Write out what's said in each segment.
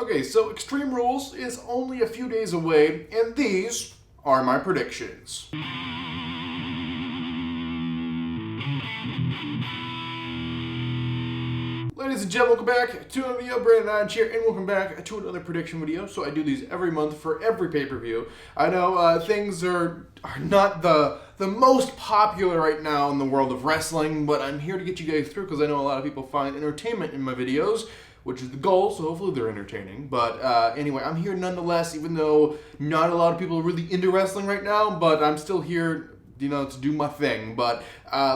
Okay, so Extreme Rules is only a few days away, and these are my predictions. Ladies and gentlemen, welcome back to another video. Brandon here, and welcome back to another prediction video. So I do these every month for every pay-per-view. I know things are not the most popular right now in the world of wrestling, but I'm here to get you guys through because I know a lot of people find entertainment in my videos, which is the goal, so hopefully they're entertaining. But anyway, I'm here nonetheless, even though not a lot of people are really into wrestling right now, but I'm still here, you know, to do my thing. But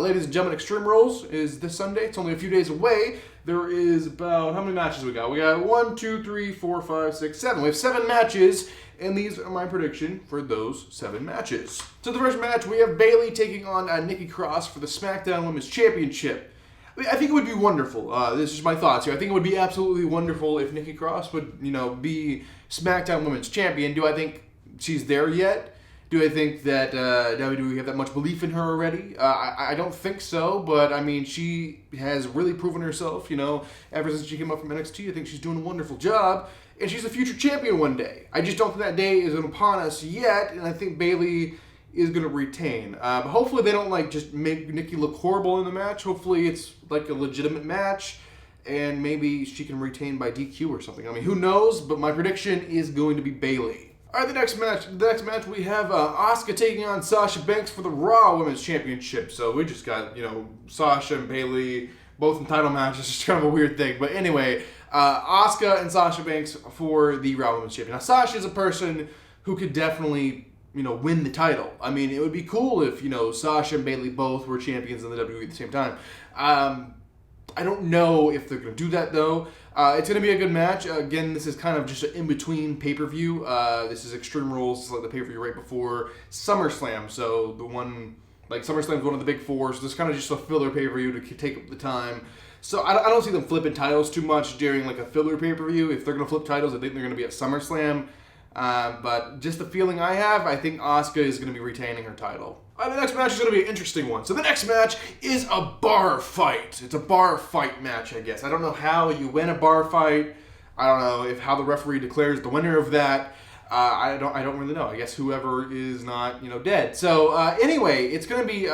ladies and gentlemen, Extreme Rules is this Sunday. It's only a few days away. There is about, how many matches we got? We got 1, 2, 3, 4, 5, 6, 7. We have 7 matches, and these are my prediction for those 7 matches. So the first match, we have Bayley taking on Nikki Cross for the Smackdown Women's Championship. I think it would be wonderful. This is my thoughts here. I think it would be absolutely wonderful if Nikki Cross would, you know, be SmackDown Women's Champion. Do I think she's there yet? Do I think that WWE have that much belief in her already? I don't think so, but I mean, she has really proven herself, you know, ever since she came up from NXT. I think she's doing a wonderful job, and she's a future champion one day. I just don't think that day is upon us yet, and I think Bayley is going to retain. Hopefully they don't, like, just make Nikki look horrible in the match. Hopefully it's, like, a legitimate match, and maybe she can retain by DQ or something. I mean, who knows, but my prediction is going to be Bayley. All right, the next match we have Asuka taking on Sasha Banks for the Raw Women's Championship. So we just got, you know, Sasha and Bayley both in title matches. It's just kind of a weird thing. But anyway, Asuka and Sasha Banks for the Raw Women's Championship. Now, Sasha is a person who could definitely, you know, win the title. I mean, it would be cool if, you know, Sasha and Bayley both were champions in the WWE at the same time. I don't know if they're going to do that, though. It's going to be a good match. Again, this is kind of just an in-between pay-per-view. This is Extreme Rules. It's like the pay-per-view right before SummerSlam. So the one, like, SummerSlam is one of the big four. So this is kind of just a filler pay-per-view to take up the time. So I don't see them flipping titles too much during, like, a filler pay-per-view. If they're going to flip titles, I think they're going to be at SummerSlam. But just the feeling I have, I think Asuka is going to be retaining her title. The next match is going to be an interesting one. So the next match is a bar fight. It's a bar fight match, I guess. I don't know how you win a bar fight. I don't know how the referee declares the winner of that. I don't really know. I guess whoever is not, you know, dead. So anyway, it's going to be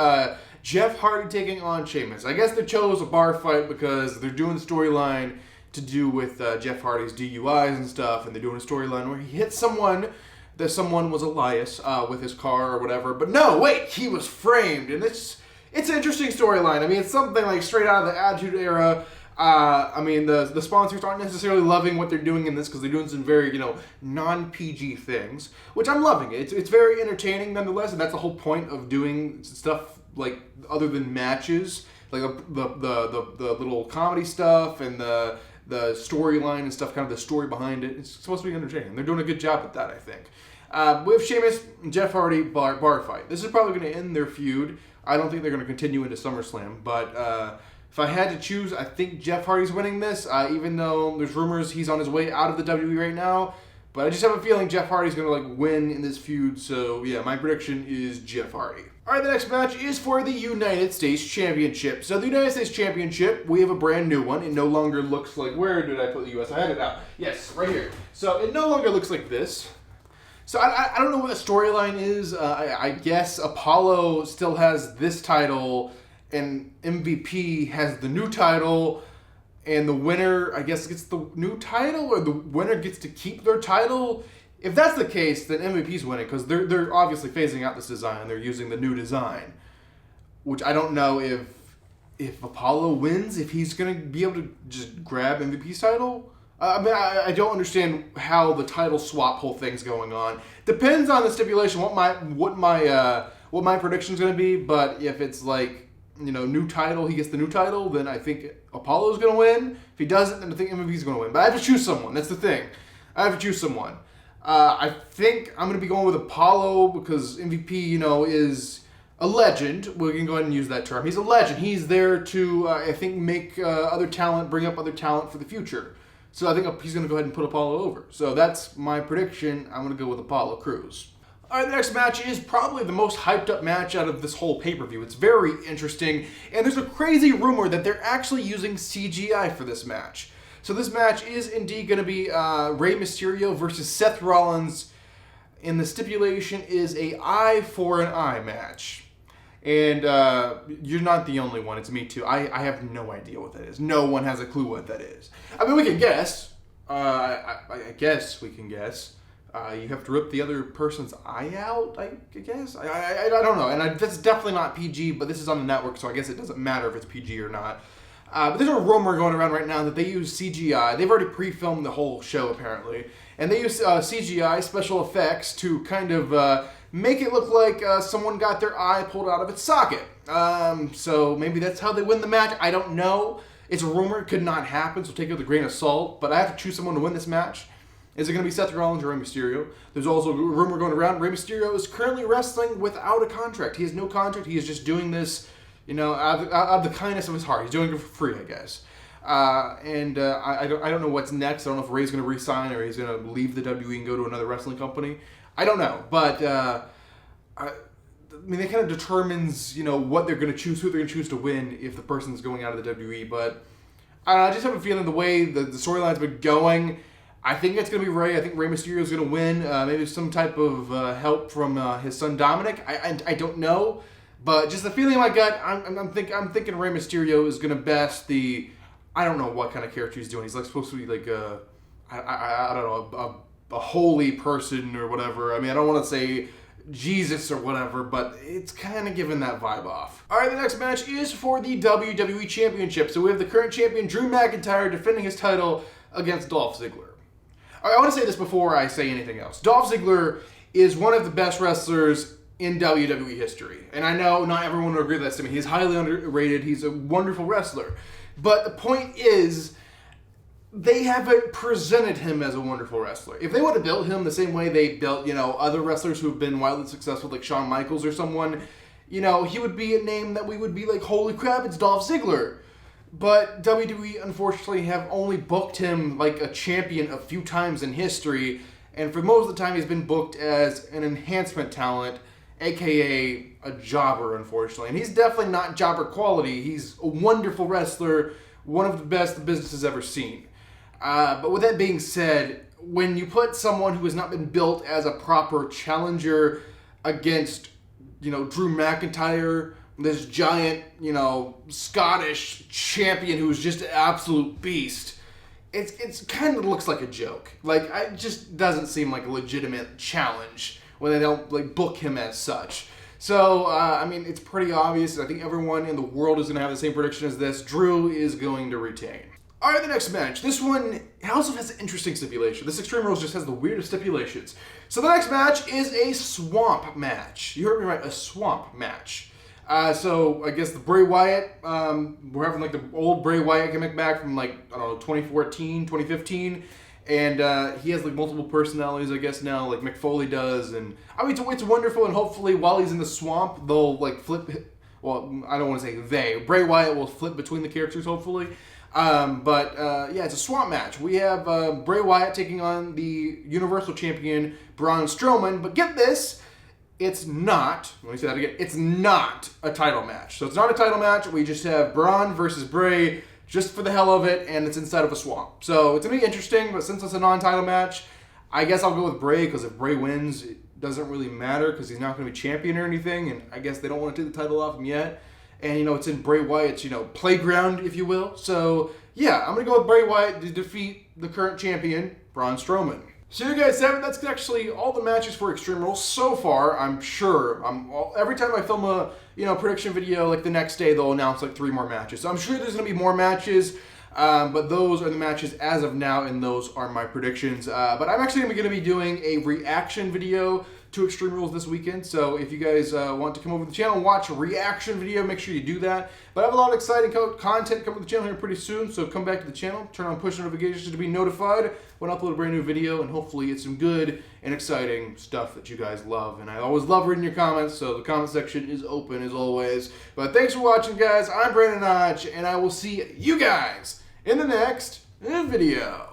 Jeff Hardy taking on Sheamus. I guess they chose a bar fight because they're doing the storyline to do with Jeff Hardy's DUIs and stuff, and they're doing a storyline where he hit someone, that someone was Elias with his car or whatever. But no, wait, he was framed, and it's an interesting storyline. I mean, it's something like straight out of the Attitude Era. I mean, the sponsors aren't necessarily loving what they're doing in this because they're doing some very, you know, non-PG things, which I'm loving. It's very entertaining nonetheless, and that's the whole point of doing stuff like other than matches, like the little comedy stuff and the storyline and stuff, kind of the story behind it. It's supposed to be entertaining. They're doing a good job at that, I think. We have Sheamus and Jeff Hardy bar fight. This is probably going to end their feud. I don't think they're going to continue into SummerSlam, but if I had to choose, I think Jeff Hardy's winning this, even though there's rumors he's on his way out of the WWE right now. But I just have a feeling Jeff Hardy's going to, like, win in this feud. So, yeah, my prediction is Jeff Hardy. All right, the next match is for the United States Championship. So the United States Championship, we have a brand new one. It no longer looks like, where did I put the U.S.? I had it out. Yes, right here. So it no longer looks like this. So I don't know what the storyline is. I guess Apollo still has this title, and MVP has the new title, and the winner, I guess, gets the new title, or the winner gets to keep their title. If that's the case, then MVP's winning, because they're obviously phasing out this design. They're using the new design, which I don't know if Apollo wins, if he's going to be able to just grab MVP's title. I mean, I don't understand how the title swap whole thing's going on. Depends on the stipulation, what my prediction's going to be, but if it's like, you know, new title, he gets the new title, then I think Apollo's going to win. If he doesn't, then I think MVP's going to win. But I have to choose someone. That's the thing. I have to choose someone. I think I'm going to be going with Apollo because MVP, you know, is a legend. We can go ahead and use that term. He's a legend. He's there to, I think, make other talent, bring up other talent for the future. So I think he's going to go ahead and put Apollo over. So that's my prediction. I'm going to go with Apollo Crews. All right, the next match is probably the most hyped up match out of this whole pay-per-view. It's very interesting, and there's a crazy rumor that they're actually using CGI for this match. So this match is indeed going to be Rey Mysterio versus Seth Rollins, and the stipulation is a eye for an eye match. And you're not the only one. It's me too. I have no idea what that is. No one has a clue what that is. I mean, we can guess. I guess we can guess. You have to rip the other person's eye out, I guess? I don't know. And that's definitely not PG, but this is on the network, so I guess it doesn't matter if it's PG or not. But there's a rumor going around right now that they use CGI. They've already pre-filmed the whole show, apparently. And they use CGI, special effects, to kind of make it look like someone got their eye pulled out of its socket. So maybe that's how they win the match. I don't know. It's a rumor. It could not happen, so take it with a grain of salt. But I have to choose someone to win this match. Is it going to be Seth Rollins or Rey Mysterio? There's also a rumor going around. Rey Mysterio is currently wrestling without a contract. He has no contract. He is just doing this, out of the kindness of his heart. He's doing it for free, I guess. I don't know what's next. I don't know if Rey's going to re-sign or he's going to leave the WWE and go to another wrestling company. I don't know. But, that kind of determines, what they're going to choose, who they're going to choose to win if the person's going out of the WWE. But I just have a feeling the way the storyline's been going, I think it's going to be Rey. I think Rey Mysterio is going to win. Maybe some type of help from his son Dominic. I don't know. But just the feeling in my gut, I'm thinking Rey Mysterio is going to best the... I don't know what kind of character he's doing. He's supposed to be like I don't know, a holy person or whatever. I mean, I don't want to say Jesus or whatever, but it's kind of giving that vibe off. All right, the next match is for the WWE Championship. So we have the current champion, Drew McIntyre, defending his title against Dolph Ziggler. I want to say this before I say anything else. Dolph Ziggler is one of the best wrestlers in WWE history. And I know not everyone will agree with that statement. He's highly underrated. He's a wonderful wrestler. But the point is, they haven't presented him as a wonderful wrestler. If they would have built him the same way they built, other wrestlers who have been wildly successful, like Shawn Michaels or someone, he would be a name that we would be like, holy crap, it's Dolph Ziggler. But WWE, unfortunately, have only booked him like a champion a few times in history, and for most of the time he's been booked as an enhancement talent, aka a jobber, unfortunately. And he's definitely not jobber quality. He's a wonderful wrestler, one of the best the business has ever seen. But with that being said, when you put someone who has not been built as a proper challenger against, Drew McIntyre, this giant, Scottish champion who's just an absolute beast, it's kind of looks like a joke. Like, it just doesn't seem like a legitimate challenge when they don't, book him as such. So, it's pretty obvious. I think everyone in the world is going to have the same prediction as this. Drew is going to retain. All right, the next match. This one also has an interesting stipulation. This Extreme Rules just has the weirdest stipulations. So the next match is a swamp match. You heard me right, a swamp match. So I guess the Bray Wyatt, we're having the old Bray Wyatt gimmick back from 2014, 2015. And he has multiple personalities, I guess, now, like Mick Foley does. And I mean, it's wonderful, and hopefully while he's in the swamp, they'll flip. Well, I don't want to say they. Bray Wyatt will flip between the characters, hopefully. It's a swamp match. We have Bray Wyatt taking on the Universal Champion, Braun Strowman. But get this, it's not, let me say that again, it's not a title match. So it's not a title match. We just have Braun versus Bray just for the hell of it, and it's inside of a swamp. So it's going to be interesting, but since it's a non-title match, I guess I'll go with Bray, because if Bray wins, it doesn't really matter, because he's not going to be champion or anything, and I guess they don't want to take the title off him yet. And, it's in Bray Wyatt's, playground, if you will. So, yeah, I'm going to go with Bray Wyatt to defeat the current champion, Braun Strowman. So you guys have it. That's actually all the matches for Extreme Rules so far. I'm sure. Every time I film a prediction video, the next day they'll announce 3 more matches. So I'm sure there's going to be more matches. But those are the matches as of now, and those are my predictions. But I'm actually going to be doing a reaction video to Extreme Rules this weekend. So if you guys want to come over to the channel and watch a reaction video, make sure you do that. But I have a lot of exciting content coming to the channel here pretty soon. So come back to the channel, turn on push notifications to be notified when I upload a brand new video. And hopefully it's some good and exciting stuff that you guys love. And I always love reading your comments, so the comment section is open as always. But thanks for watching, guys. I'm Brandon Notch, and I will see you guys in the next video.